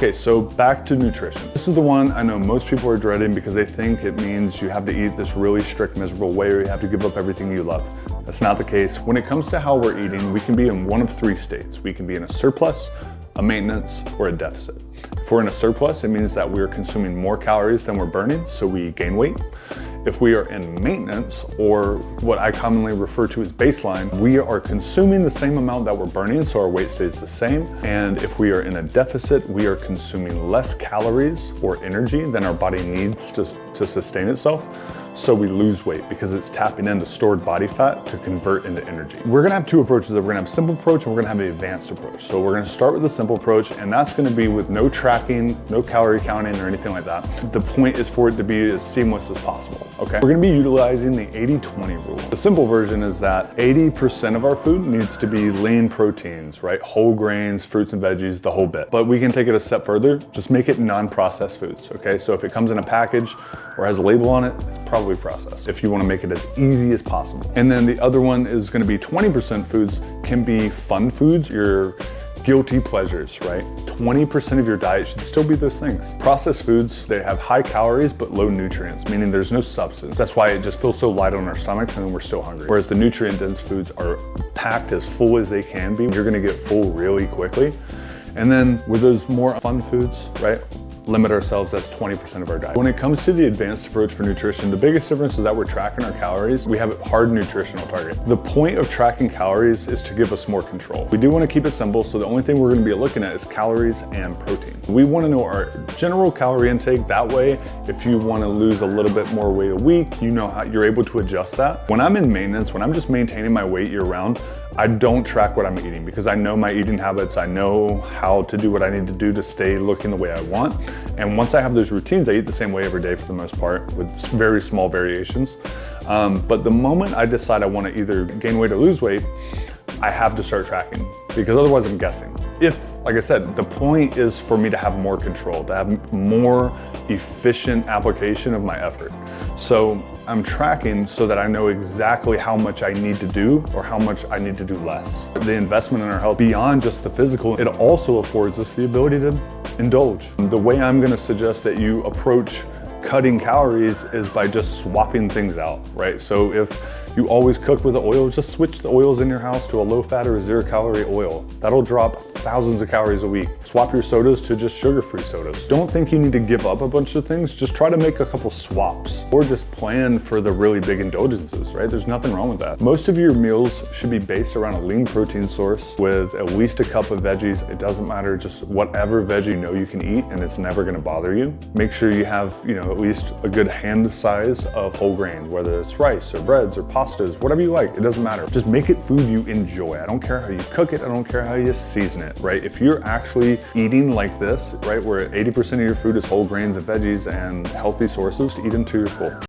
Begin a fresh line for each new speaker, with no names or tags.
Okay, so back to nutrition. This is the one I know most people are dreading because they think it means you have to eat this really strict, miserable way or you have to give up everything you love. That's not the case. When it comes to how we're eating, we can be in one of three states. We can be in a surplus, a maintenance, or a deficit. If we're in a surplus, it means that we're consuming more calories than we're burning, so we gain weight. If we are in maintenance, or what I commonly refer to as baseline, we are consuming the same amount that we're burning, so our weight stays the same. And if we are in a deficit, we are consuming less calories or energy than our body needs to sustain itself. So we lose weight because it's tapping into stored body fat to convert into energy. We're gonna have two approaches. We're gonna have a simple approach and we're gonna have an advanced approach. So we're gonna start with the simple approach, and that's gonna be with no tracking, no calorie counting or anything like that. The point is for it to be as seamless as possible, okay? We're gonna be utilizing the 80-20 rule. The simple version is that 80% of our food needs to be lean proteins, right? Whole grains, fruits and veggies, the whole bit. But we can take it a step further, just make it non-processed foods, okay? So if it comes in a package or has a label on it, it's probably processed if you want to make it as easy as possible. And then the other one is going to be 20% foods can be fun foods, your guilty pleasures, right? 20% of your diet should still be those things. Processed foods, they have high calories but low nutrients, meaning there's no substance. That's why it just feels so light on our stomachs and then we're still hungry. Whereas the nutrient-dense foods are packed as full as they can be. You're going to get full really quickly. And then with those more fun foods, right? Limit ourselves, that's 20% of our diet. When it comes to the advanced approach for nutrition, the biggest difference is that we're tracking our calories. We have a hard nutritional target. The point of tracking calories is to give us more control. We do want to keep it simple, so the only thing we're going to be looking at is calories and protein. We want to know our general calorie intake. That way, if you want to lose a little bit more weight a week, you know how you're able to adjust that. When I'm in maintenance, when I'm just maintaining my weight year round, I don't track what I'm eating because I know my eating habits. I know how to do what I need to do to stay looking the way I want. And once I have those routines, I eat the same way every day for the most part with very small variations. But the moment I decide I want to either gain weight or lose weight, I have to start tracking because otherwise I'm guessing. Like I said, the point is for me to have more control, to have more efficient application of my effort. So I'm tracking so that I know exactly how much I need to do or how much I need to do less. The investment in our health beyond just the physical, it also affords us the ability to indulge. The way I'm gonna suggest that you approach cutting calories is by just swapping things out, right? So if you always cook with the oil, just switch the oils in your house to a low fat or 0 calorie oil. That'll drop thousands of calories a week. Swap your sodas to just sugar-free sodas. Don't think you need to give up a bunch of things. Just try to make a couple swaps or just plan for the really big indulgences, right? There's nothing wrong with that. Most of your meals should be based around a lean protein source with at least a cup of veggies. It doesn't matter, just whatever veggie you know you can eat and it's never gonna bother you. Make sure you have, at least a good hand size of whole grains, whether it's rice or breads or pastas, whatever you like, it doesn't matter. Just make it food you enjoy. I don't care how you cook it, I don't care how you season it, right? If you're actually eating like this, right, where 80% of your food is whole grains and veggies and healthy sources, eat until you're full.